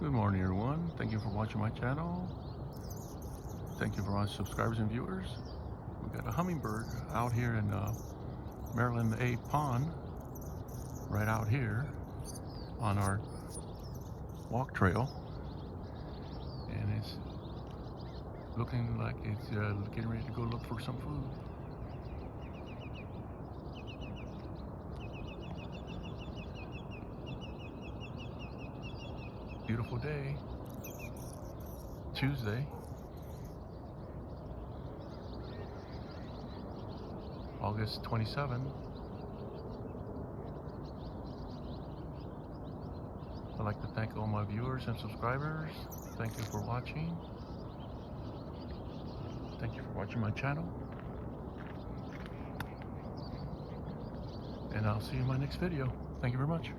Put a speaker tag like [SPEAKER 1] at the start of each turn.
[SPEAKER 1] Good morning, everyone. Thank you for watching my channel. Thank you for my subscribers and viewers. We got a hummingbird out here in Maryland A Pond, right out here on our walk trail, and it's looking like it's getting ready to go look for some food. Beautiful day, Tuesday, August 27. I'd like to thank all my viewers and subscribers. Thank you for watching. Thank you for watching my channel. And I'll see you in my next video. Thank you very much.